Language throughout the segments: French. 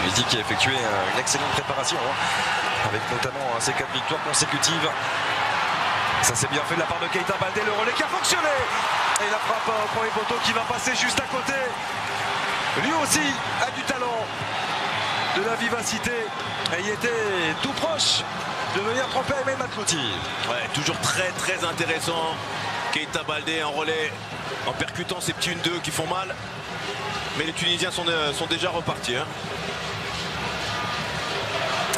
Tunisie qui a effectué une excellente préparation, avec notamment ces 4 victoires consécutives. Ça s'est bien fait de la part de Keita Baldé, le relais qui a fonctionné. Et la frappe au premier poteau qui va passer juste à côté. Lui aussi a du talent, de la vivacité. Et il était tout proche de venir tromper Aymen Matlouti. Ouais, toujours très intéressant. Keita Baldé en relais, en percutant ces petits 1-2 qui font mal. Mais les Tunisiens sont déjà repartis.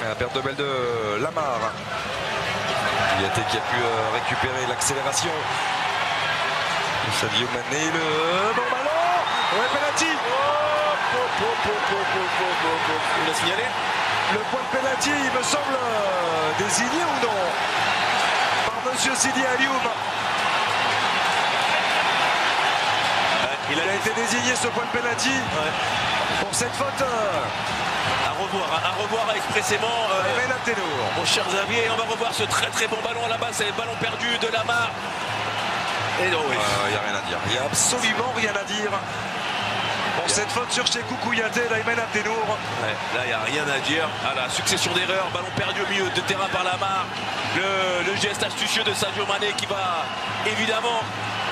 La perte de balle de Lamar. Kouyaté qui a pu récupérer l'accélération. Sadio Mané, le bon ballon. Ouais, penalty. Il a signalé. Le point de penalty, il me semble désigné ou non par monsieur Sidi Alioum. Il a été désigné ce point de penalty pour cette faute. À revoir expressément. Aymen Abdelnour. Mon cher Xavier, on va revoir ce très bon ballon là-bas. C'est le ballon perdu de Lamar. Et non, oui. Il n'y a rien à dire. Il n'y a absolument rien à dire. Pour cette faute sur Cheikhou Kouyaté d'Aymen Abdelnour. Ouais, là, il n'y a rien à dire. À la succession d'erreurs, ballon perdu au milieu de terrain par Lamar. Le geste astucieux de Sadio Mané qui va évidemment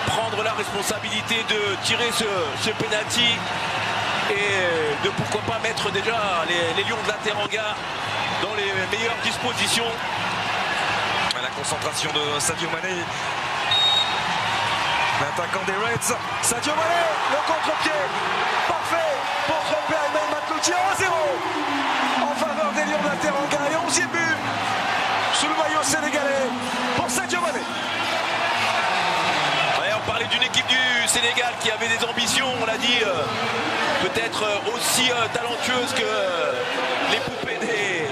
prendre la responsabilité de tirer ce penalty. Et de pourquoi pas mettre déjà les Lions de la Teranga dans les meilleures dispositions. La concentration de Sadio Mané, l'attaquant des Reds. Sadio Mané, le contre-pied parfait pour tromper Aymen Matlouti. 1-0 en faveur des Lions de la Teranga et 11e but sous le maillot sénégalais pour Sadio Mané. Ouais, on parlait d'une équipe du Sénégal qui avait des ambitions, on l'a dit, peut-être aussi talentueuse que les poupées des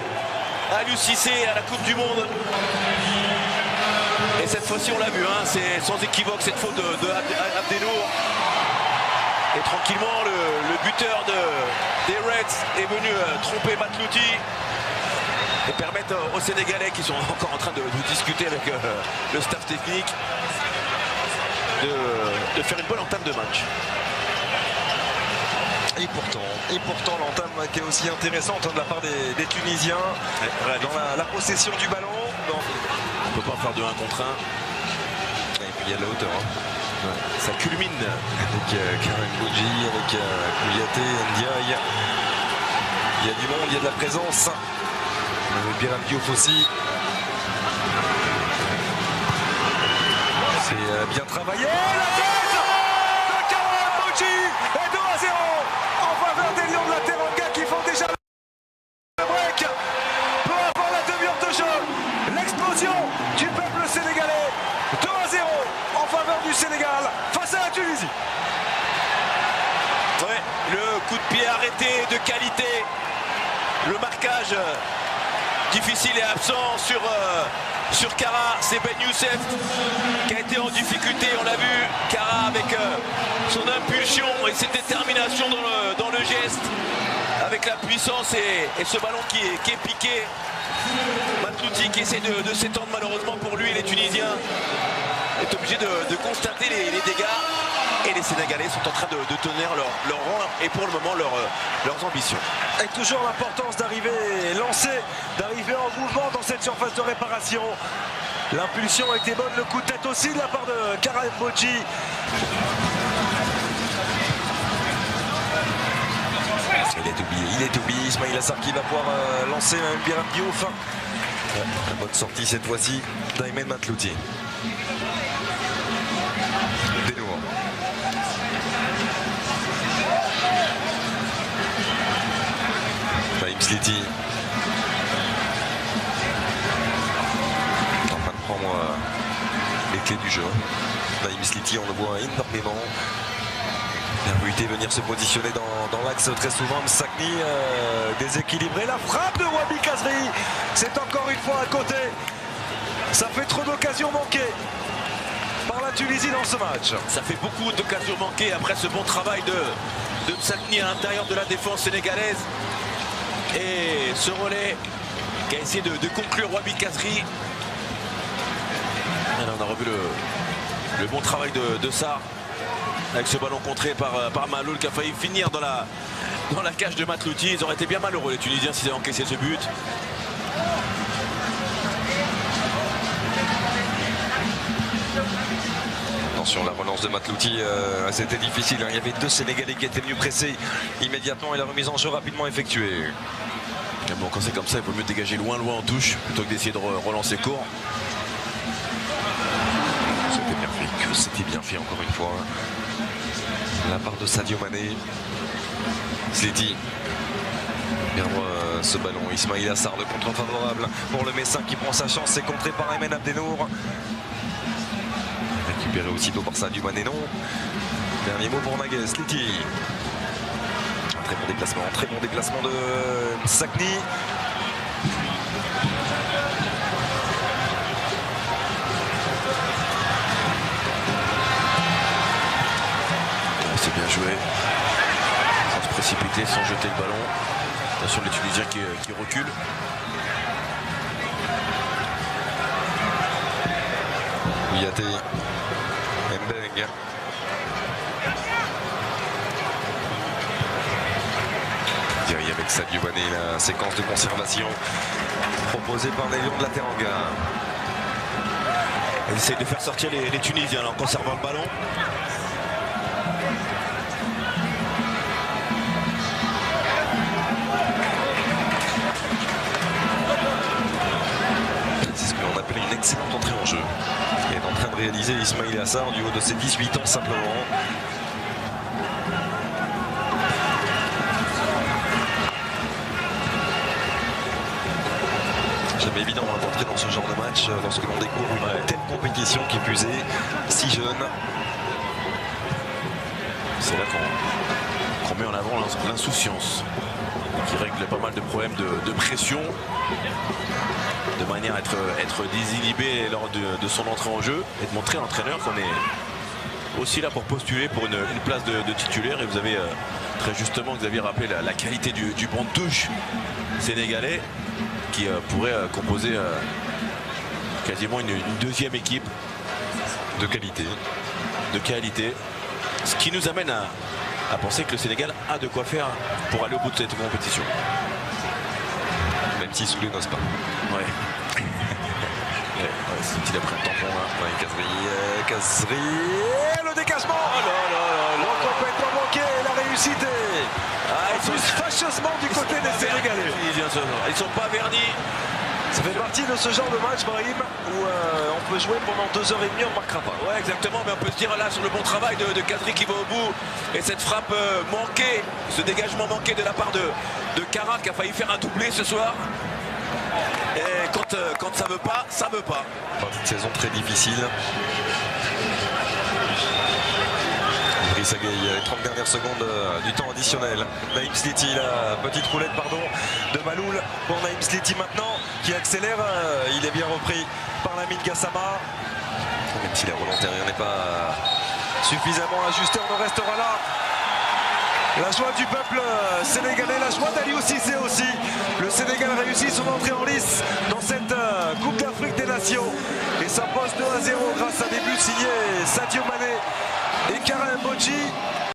Aliou Cissé à la Coupe du Monde. Et cette fois-ci, on l'a vu, c'est sans équivoque cette faute de Abdelnour. Et tranquillement, le buteur des Reds est venu tromper Matlouti et permettre aux Sénégalais qui sont encore en train de discuter avec le staff technique de faire une bonne entame de match. Et pourtant l'entame qui est aussi intéressante de la part des Tunisiens dans la possession du ballon. On ne peut pas faire de 1 contre 1. Et puis il y a de la hauteur. Ça culmine. Avec Karim Bodji, avec Kouyaté, Ndiaye. Il y a du monde, il y a de la présence. Biram Diouf aussi. C'est bien travaillé. La tête de Karim Bodji et 2-0 en faveur des Lions de la Teranga qui font déjà le break. Peu avant la demi-heure de jeu, l'explosion du peuple sénégalais. 2-0 en faveur du Sénégal face à la Tunisie. Ouais, le coup de pied arrêté de qualité. Le marquage difficile et absent sur Kara. C'est Ben Youssef qui a été en difficulté, on l'a vu. Kara avec son impulsion et cette détermination dans le geste, avec la puissance et ce ballon qui est piqué. Matlouti qui essaie de s'étendre, malheureusement pour lui, les Tunisiens est obligé de constater les dégâts. Et les Sénégalais sont en train de tenir leur rang et pour le moment leurs ambitions. Et toujours l'importance d'arriver lancé, d'arriver en mouvement dans cette surface de réparation. L'impulsion a été bonne, le coup de tête aussi de la part de Karim Bodji. Il est oublié, Ismail Assar qui va pouvoir lancer même Biram Diouf. La bonne sortie cette fois-ci d'Aymen Matlouti. Sliti en train de prendre les clés du jeu. Naïm Sliti, on le voit énormément permuter, venir se positionner dans l'axe très souvent. Msakni déséquilibré, la frappe de Wabi Kazri, c'est encore une fois à côté. Ça fait trop d'occasions manquées par la Tunisie dans ce match. Ça fait beaucoup d'occasions manquées après ce bon travail de Msakni à l'intérieur de la défense sénégalaise. Et ce relais qui a essayé de conclure Wabi Kazri. Alors on a revu le bon travail de Sarr avec ce ballon contré par Maloul qui a failli finir dans dans la cage de Matlouti. Ils auraient été bien malheureux les Tunisiens s'ils avaient encaissé ce but. Attention, la relance de Matlouti, c'était difficile, hein. Il y avait deux Sénégalais qui étaient venus presser immédiatement et la remise en jeu rapidement effectuée. Mais bon, quand c'est comme ça, il vaut mieux dégager loin en touche plutôt que d'essayer de relancer court. C'était bien fait encore une fois. La part de Sadio Mané. Sléty perdre ce ballon. Ismaïla Sarr, le contre favorable pour le Messin qui prend sa chance. C'est contré par Aymen Abdenour. Récupéré aussitôt par Sadio Mané, non. Dernier mot pour Naguez. Sléty. Un très bon déplacement de Sakni. C'est bien joué. Sans se précipiter, sans jeter le ballon. Attention les Tunisiens qui reculent. Kouyaté. Mbeng. Thierry avec Sadio Mané, la séquence de conservation proposée par les Lions de la Teranga. Ils essayent de faire sortir les Tunisiens là, en conservant le ballon. Une excellente entrée en jeu. Il est en train de réaliser Ismaïla Sarr du haut de ses 18 ans simplement. Jamais évident d'entrer dans ce genre de match lorsque l'on découvre une telle compétition qui plus est si jeune. C'est là qu'on met en avant l'insouciance qui règle pas mal de problèmes de pression, de manière à être désinhibé lors de son entrée en jeu et de montrer à l'entraîneur qu'on est aussi là pour postuler pour une place de titulaire. Et vous avez très justement, Xavier, rappelé la qualité du banc de touche sénégalais qui pourrait composer quasiment une deuxième équipe de qualité. Ce qui nous amène à penser que le Sénégal a de quoi faire pour aller au bout de cette compétition. Même si Soulé n'ose pas. Ouais. Il a pris un tampon là. Ouais, Kazri. Le décachement. Complètement manqué. La réussite est plus fâcheusement du côté des Sénégalais. Ils sont pas vernis. Ça fait partie de ce genre de match, Brahim, où on peut jouer pendant 2h30, on ne marquera pas. Ouais, exactement, mais on peut se dire là sur le bon travail de Kazri qui va au bout. Et cette frappe manquée, ce dégagement manqué de la part de Kara qui a failli faire un doublé ce soir. Et quand ça veut pas, ça veut pas. Partie de saison très difficile. Idrissa Gueye, les 30 dernières secondes du temps additionnel. Naïm Sléty, la petite roulette de Maloul pour Naïm Sléty maintenant qui accélère. Il est bien repris par Lamine Gassama. Même si la volontaire n'est pas suffisamment ajustée, on en restera là. La joie du peuple sénégalais, la joie d'Aliou Cissé aussi. Le Sénégal réussit son entrée en lice dans cette Coupe d'Afrique des Nations. Et ça passe 2-0 grâce à des buts signés Sadio Mané et Kara Mbodji.